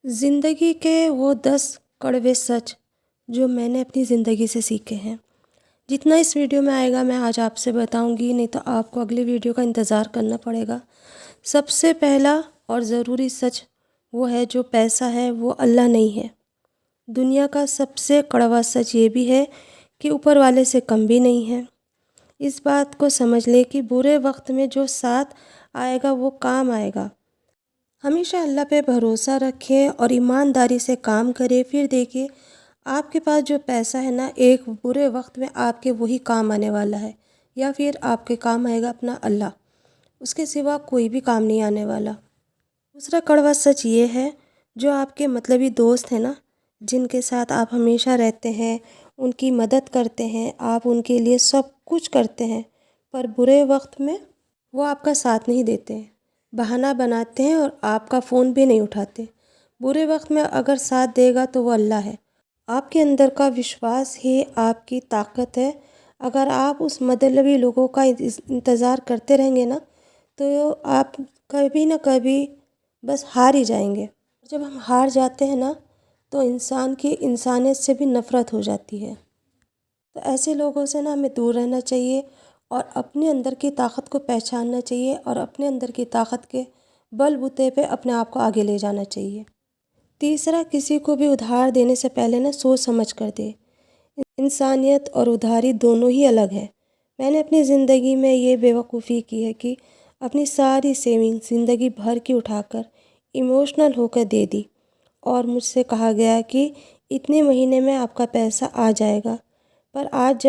زندگی کے وہ 10 کڑوے سچ جو میں نے اپنی زندگی سے سیکھے ہیں، جتنا اس ویڈیو میں آئے گا میں آج آپ سے بتاؤں گی، نہیں تو آپ کو اگلی ویڈیو کا انتظار کرنا پڑے گا۔ سب سے پہلا اور ضروری سچ وہ ہے جو پیسہ ہے وہ اللہ نہیں ہے۔ دنیا کا سب سے کڑوا سچ یہ بھی ہے کہ اوپر والے سے کم بھی نہیں ہے۔ اس بات کو سمجھ لیں کہ برے وقت میں جو ساتھ آئے گا وہ کام آئے گا۔ ہمیشہ اللہ پہ بھروسہ رکھیں اور ایمانداری سے کام کریں، پھر دیکھیں آپ کے پاس جو پیسہ ہے نا، ایک برے وقت میں آپ کے وہی کام آنے والا ہے، یا پھر آپ کے کام آئے گا اپنا اللہ، اس کے سوا کوئی بھی کام نہیں آنے والا۔ دوسرا کڑوا سچ یہ ہے، جو آپ کے مطلبی دوست ہیں نا، جن کے ساتھ آپ ہمیشہ رہتے ہیں، ان کی مدد کرتے ہیں، آپ ان کے لیے سب کچھ کرتے ہیں، پر برے وقت میں وہ آپ کا ساتھ نہیں دیتے ہیں، بہانہ بناتے ہیں اور آپ کا فون بھی نہیں اٹھاتے۔ برے وقت میں اگر ساتھ دے گا تو وہ اللہ ہے۔ آپ کے اندر کا وشواس ہی آپ کی طاقت ہے۔ اگر آپ اس مطلبی لوگوں کا انتظار کرتے رہیں گے نا، تو آپ کبھی نہ کبھی بس ہار ہی جائیں گے۔ جب ہم ہار جاتے ہیں نا، تو انسان کی انسانیت سے بھی نفرت ہو جاتی ہے۔ تو ایسے لوگوں سے نا ہمیں دور رہنا چاہیے اور اپنے اندر کی طاقت کو پہچاننا چاہیے، اور اپنے اندر کی طاقت کے بل بوتے پہ اپنے آپ کو آگے لے جانا چاہیے۔ تیسرا، کسی کو بھی ادھار دینے سے پہلے نا سوچ سمجھ کر دے۔ انسانیت اور ادھاری دونوں ہی الگ ہے۔ میں نے اپنی زندگی میں یہ بیوقوفی کی ہے کہ اپنی ساری سیونگ زندگی بھر کی اٹھا کر ایموشنل ہو کر دے دی، اور مجھ سے کہا گیا کہ اتنے مہینے میں آپ کا پیسہ آ جائے گا، پر آج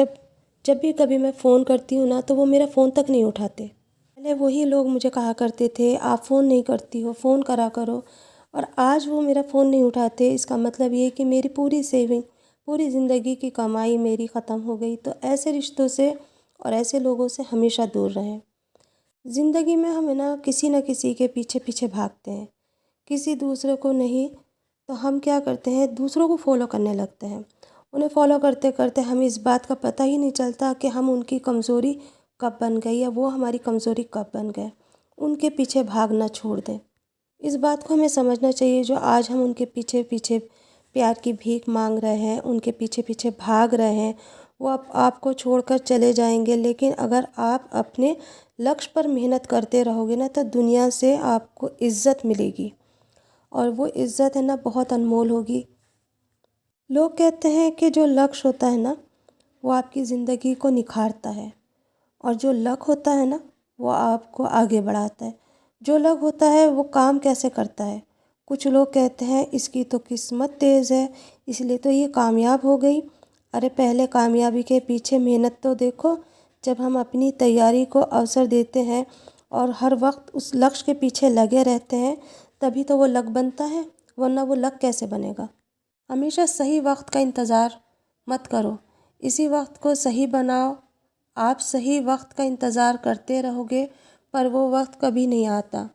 جب بھی کبھی میں فون کرتی ہوں نا، تو وہ میرا فون تک نہیں اٹھاتے۔ پہلے وہی لوگ مجھے کہا کرتے تھے آپ فون نہیں کرتی ہو، فون کرا کرو، اور آج وہ میرا فون نہیں اٹھاتے۔ اس کا مطلب یہ کہ میری پوری سیونگ، پوری زندگی کی کمائی میری ختم ہو گئی۔ تو ایسے رشتوں سے اور ایسے لوگوں سے ہمیشہ دور رہیں۔ زندگی میں ہم نا کسی نہ کسی کے پیچھے پیچھے بھاگتے ہیں، کسی دوسرے کو نہیں، تو ہم کیا کرتے ہیں، دوسروں کو فالو کرنے لگتے ہیں۔ انہیں فالو کرتے کرتے ہمیں اس بات کا پتہ ہی نہیں چلتا کہ ہم ان کی کمزوری کب بن گئی یا وہ ہماری کمزوری کب بن گئے۔ ان کے پیچھے بھاگنا چھوڑ دیں۔ اس بات کو ہمیں سمجھنا چاہیے، جو آج ہم ان کے پیچھے پیچھے پیار کی بھیک مانگ رہے ہیں، ان کے پیچھے پیچھے بھاگ رہے ہیں، وہ اب آپ کو چھوڑ کر چلے جائیں گے۔ لیکن اگر آپ اپنے لکش پر محنت کرتے رہو گے نا، تو دنیا سے آپ کو عزت ملے گی، اور وہ عزت ہے نا بہت انمول ہوگی۔ لوگ کہتے ہیں کہ جو لکش ہوتا ہے نا، وہ آپ کی زندگی کو نکھارتا ہے، اور جو لک ہوتا ہے نا، وہ آپ کو آگے بڑھاتا ہے۔ جو لک ہوتا ہے وہ کام کیسے کرتا ہے؟ کچھ لوگ کہتے ہیں اس کی تو قسمت تیز ہے، اس لیے تو یہ کامیاب ہو گئی۔ ارے پہلے کامیابی کے پیچھے محنت تو دیکھو۔ جب ہم اپنی تیاری کو اوسر دیتے ہیں اور ہر وقت اس لکش کے پیچھے لگے رہتے ہیں، تبھی تو وہ لک بنتا ہے، ورنہ وہ لک کیسے بنے گا؟ ہمیشہ صحیح وقت کا انتظار مت کرو، اسی وقت کو صحیح بناؤ۔ آپ صحیح وقت کا انتظار کرتے رہو گے، پر وہ وقت کبھی نہیں آتا۔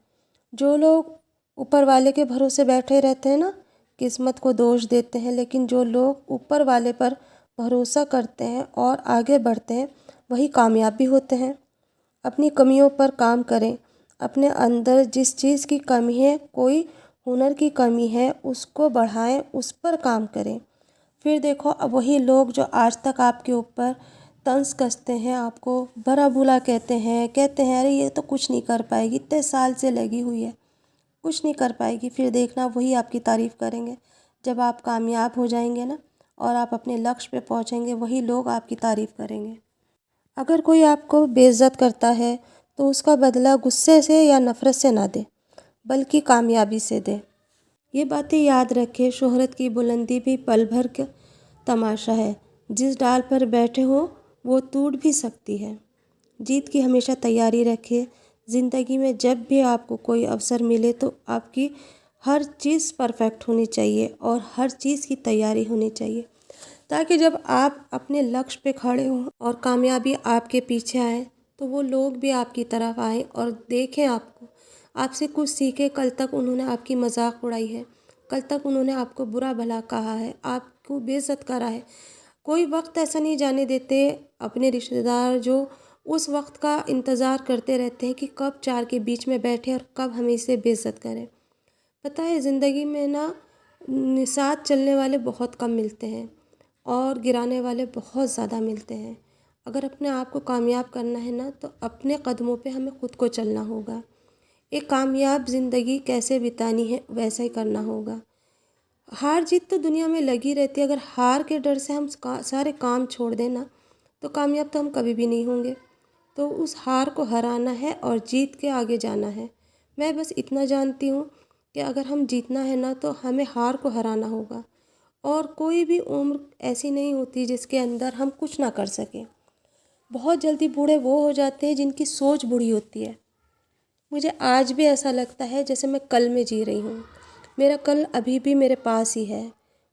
جو لوگ اوپر والے کے بھروسے بیٹھے رہتے ہیں نا، قسمت کو دوش دیتے ہیں، لیکن جو لوگ اوپر والے پر بھروسہ کرتے ہیں اور آگے بڑھتے ہیں، وہی کامیاب بھی ہوتے ہیں۔ اپنی کمیوں پر کام کریں۔ اپنے اندر جس چیز کی کمی ہے، کوئی ہنر کی کمی ہے، اس کو بڑھائیں، اس پر کام کریں۔ پھر دیکھو، اب وہی لوگ جو آج تک آپ کے اوپر طنز کستے ہیں، آپ کو برا بھلا کہتے ہیں ارے یہ تو کچھ نہیں کر پائے گی، اتنے سال سے لگی ہوئی ہے، کچھ نہیں کر پائے گی، پھر دیکھنا وہی آپ کی تعریف کریں گے۔ جب آپ کامیاب ہو جائیں گے نا، اور آپ اپنے لکش پہ پہنچیں گے، وہی لوگ آپ کی تعریف کریں گے۔ اگر کوئی آپ کو بے عزت کرتا ہے، تو اس کا بدلہ غصے سے یا نفرت سے نہ دے، بلکہ کامیابی سے دے۔ یہ باتیں یاد رکھیں، شہرت کی بلندی بھی پل بھر کا تماشا ہے، جس ڈال پر بیٹھے ہو وہ ٹوٹ بھی سکتی ہے۔ جیت کی ہمیشہ تیاری رکھیں۔ زندگی میں جب بھی آپ کو کوئی اوسر ملے، تو آپ کی ہر چیز پرفیکٹ ہونی چاہیے اور ہر چیز کی تیاری ہونی چاہیے، تاکہ جب آپ اپنے لکش پہ کھڑے ہوں اور کامیابی آپ کے پیچھے آئے، تو وہ لوگ بھی آپ کی طرف آئیں اور دیکھیں آپ کو، آپ سے کچھ سیکھیں۔ کل تک انہوں نے آپ کی مذاق اڑائی ہے، کل تک انہوں نے آپ کو برا بھلا کہا ہے، آپ کو بے عزت کرا ہے، کوئی وقت ایسا نہیں جانے دیتے اپنے رشتہ دار جو اس وقت کا انتظار کرتے رہتے ہیں کہ کب چار کے بیچ میں بیٹھے اور کب ہمیں اسے بے عزت کریں۔ پتہ ہے زندگی میں نا ساتھ چلنے والے بہت کم ملتے ہیں اور گرانے والے بہت زیادہ ملتے ہیں۔ اگر اپنے آپ کو کامیاب کرنا ہے نا تو اپنے قدموں پہ ہمیں خود کو چلنا ہوگا۔ ایک کامیاب زندگی کیسے بتانی ہے ویسا ہی کرنا ہوگا۔ ہار جیت تو دنیا میں لگی رہتی ہے، اگر ہار کے ڈر سے ہم سارے کام چھوڑ دیں نا تو کامیاب تو ہم کبھی بھی نہیں ہوں گے۔ تو اس ہار کو ہرانا ہے اور جیت کے آگے جانا ہے۔ میں بس اتنا جانتی ہوں کہ اگر ہم جیتنا ہے نا تو ہمیں ہار کو ہرانا ہوگا، اور کوئی بھی عمر ایسی نہیں ہوتی جس کے اندر ہم کچھ نہ کر سکیں۔ بہت جلدی بوڑھے وہ ہو جاتے ہیں جن کی سوچ بوڑھی ہوتی ہے۔ مجھے آج بھی ایسا لگتا ہے جیسے میں کل میں جی رہی ہوں، میرا کل ابھی بھی میرے پاس ہی ہے۔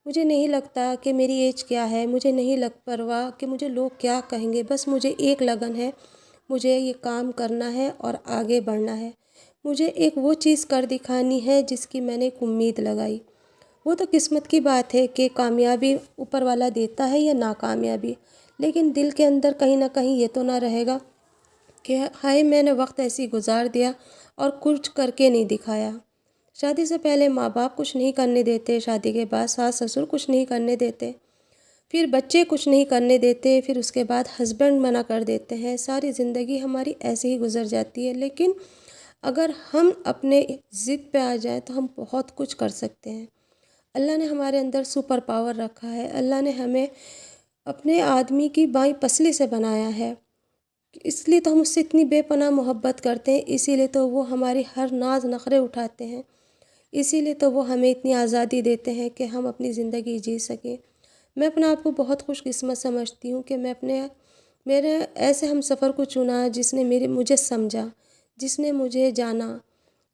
مجھے نہیں لگتا کہ میری ایج کیا ہے، مجھے نہیں پرواہ کہ مجھے لوگ کیا کہیں گے، بس مجھے ایک لگن ہے، مجھے یہ کام کرنا ہے اور آگے بڑھنا ہے۔ مجھے ایک وہ چیز کر دکھانی ہے جس کی میں نے ایک امید لگائی۔ وہ تو قسمت کی بات ہے کہ کامیابی اوپر والا دیتا ہے یا ناکامیابی، لیکن دل کے اندر کہیں نہ کہیں یہ تو نہ رہے گا کہ ہائے میں نے وقت ایسی گزار دیا اور کچھ کر کے نہیں دکھایا۔ شادی سے پہلے ماں باپ کچھ نہیں کرنے دیتے، شادی کے بعد ساس سسر کچھ نہیں کرنے دیتے، پھر بچے کچھ نہیں کرنے دیتے، پھر اس کے بعد ہسبینڈ منع کر دیتے ہیں۔ ساری زندگی ہماری ایسے ہی گزر جاتی ہے، لیکن اگر ہم اپنے ضد پہ آ جائیں تو ہم بہت کچھ کر سکتے ہیں۔ اللہ نے ہمارے اندر سپر پاور رکھا ہے، اللہ نے ہمیں اپنے آدمی کی بائیں پسلی سے بنایا ہے، اس لیے تو ہم اس سے اتنی بے پناہ محبت کرتے ہیں، اسی لیے تو وہ ہماری ہر ناز نخرے اٹھاتے ہیں، اسی لیے تو وہ ہمیں اتنی آزادی دیتے ہیں کہ ہم اپنی زندگی جی سکیں۔ میں اپنے آپ کو بہت خوش قسمت سمجھتی ہوں کہ میں میرے ایسے ہم سفر کو چنا جس نے مجھے سمجھا، جس نے مجھے جانا،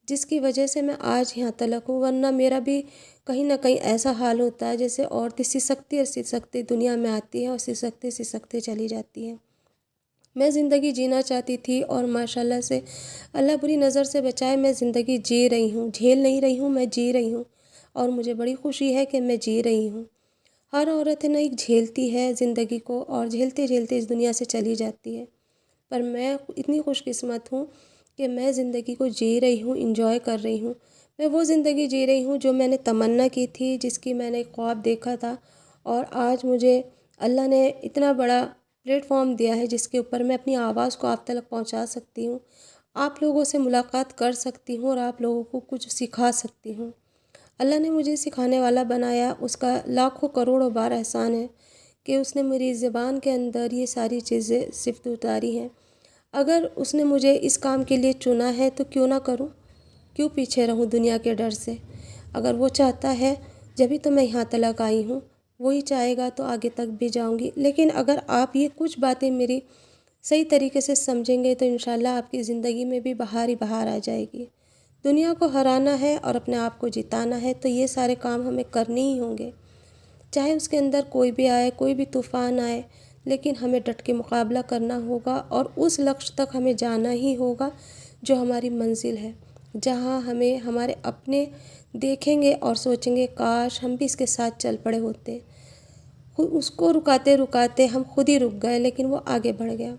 جس کی وجہ سے میں آج یہاں تلک ہوں، ورنہ میرا بھی کہیں نہ کہیں ایسا حال ہوتا ہے جیسے عورتیں سسکتی اور سسکتی دنیا میں آتی ہیں اور سسکتے سسکتے چلی جاتی ہیں۔ میں زندگی جینا چاہتی تھی اور ماشاءاللہ سے اللہ بری نظر سے بچائے میں زندگی جی رہی ہوں، جھیل نہیں رہی ہوں، میں جی رہی ہوں، اور مجھے بڑی خوشی ہے کہ میں جی رہی ہوں۔ ہر عورت نا ایک جھیلتی ہے زندگی کو اور جھیلتے جھیلتے اس دنیا سے چلی جاتی ہے، پر میں اتنی خوش قسمت ہوں کہ میں زندگی کو جی رہی ہوں، انجوائے کر رہی ہوں۔ میں وہ زندگی جی رہی ہوں جو میں نے تمنا کی تھی، جس کی میں نے خواب دیکھا تھا، اور آج مجھے اللہ نے اتنا بڑا پلیٹ فارم دیا ہے جس کے اوپر میں اپنی آواز کو آپ تک پہنچا سکتی ہوں، آپ لوگوں سے ملاقات کر سکتی ہوں اور آپ لوگوں کو کچھ سکھا سکتی ہوں۔ اللہ نے مجھے سکھانے والا بنایا، اس کا لاکھوں کروڑوں بار احسان ہے کہ اس نے میری زبان کے اندر یہ ساری چیزیں صفت اتاری ہیں۔ اگر اس نے مجھے اس کام کے لیے چنا ہے تو کیوں نہ کروں، کیوں پیچھے رہوں دنیا کے ڈر سے۔ اگر وہ چاہتا ہے، جبھی تو میں یہاں تلک آئی ہوں، وہی چاہے گا تو آگے تک بھی جاؤں گی۔ لیکن اگر آپ یہ کچھ باتیں میری صحیح طریقے سے سمجھیں گے تو انشاءاللہ آپ کی زندگی میں بھی بہار ہی بہار آ جائے گی۔ دنیا کو ہرانا ہے اور اپنے آپ کو جتانا ہے تو یہ سارے کام ہمیں کرنے ہی ہوں گے، چاہے اس کے اندر کوئی بھی آئے، کوئی بھی طوفان آئے، لیکن ہمیں ڈٹ کے مقابلہ کرنا ہوگا اور اس لکش تک ہمیں جانا ہی ہوگا جو ہماری منزل ہے، جہاں ہمیں ہمارے اپنے دیکھیں گے اور سوچیں گے کاش ہم بھی اس کے ساتھ چل پڑے ہوتے۔ اس کو رکاتے رکاتے ہم خود ہی رک گئے، لیکن وہ آگے بڑھ گیا۔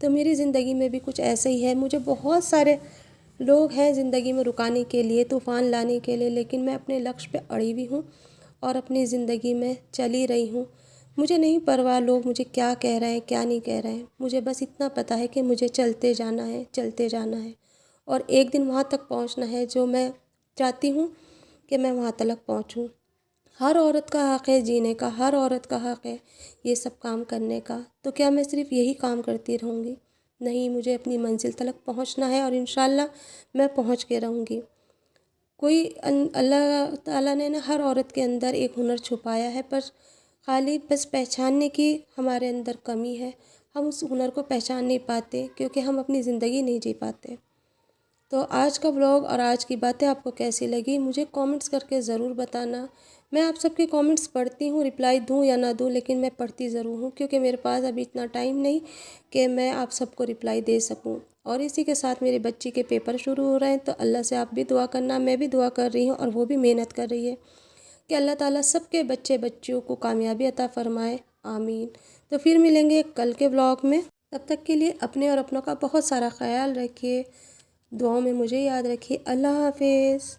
تو میری زندگی میں بھی کچھ ایسا ہی ہے، مجھے بہت سارے لوگ ہیں زندگی میں رکانے کے لیے، طوفان لانے کے لیے، لیکن میں اپنے لکش پہ اڑی ہوئی ہوں اور اپنی زندگی میں چلی رہی ہوں۔ مجھے نہیں پرواہ لوگ مجھے کیا کہہ رہے ہیں، کیا نہیں کہہ رہے ہیں، مجھے بس اتنا پتہ ہے کہ مجھے چلتے جانا ہے، چلتے جانا ہے، اور ایک دن وہاں تک پہنچنا ہے جو میں چاہتی ہوں کہ میں وہاں تک پہنچوں۔ ہر عورت کا حق ہے جینے کا، ہر عورت کا حق ہے یہ سب کام کرنے کا، تو کیا میں صرف یہی کام کرتی رہوں گی؟ نہیں، مجھے اپنی منزل تک پہنچنا ہے اور انشاءاللہ میں پہنچ کے رہوں گی۔ اللہ تعالیٰ نے نا ہر عورت کے اندر ایک ہنر چھپایا ہے، پر خالی بس پہچاننے کی ہمارے اندر کمی ہے، ہم اس ہنر کو پہچان نہیں پاتے کیونکہ ہم اپنی زندگی نہیں جی پاتے۔ تو آج کا ولاگ اور آج کی باتیں آپ کو کیسی لگی مجھے کامنٹس کر کے ضرور بتانا۔ میں آپ سب کے کامنٹس پڑھتی ہوں، رپلائی دوں یا نہ دوں، لیکن میں پڑھتی ضرور ہوں کیونکہ میرے پاس ابھی اتنا ٹائم نہیں کہ میں آپ سب کو رپلائی دے سکوں۔ اور اسی کے ساتھ میری بچی کے پیپر شروع ہو رہے ہیں، تو اللہ سے آپ بھی دعا کرنا، میں بھی دعا کر رہی ہوں اور وہ بھی محنت کر رہی ہے کہ اللہ تعالیٰ سب کے بچیوں کو کامیابی عطا فرمائے، آمین۔ تو پھر ملیں گے کل کے ولاگ میں، تب تک کے لیے اپنے اور اپنوں کا بہت سارا خیال رکھیے، دعاؤں میں مجھے یاد رکھیے۔ اللہ حافظ۔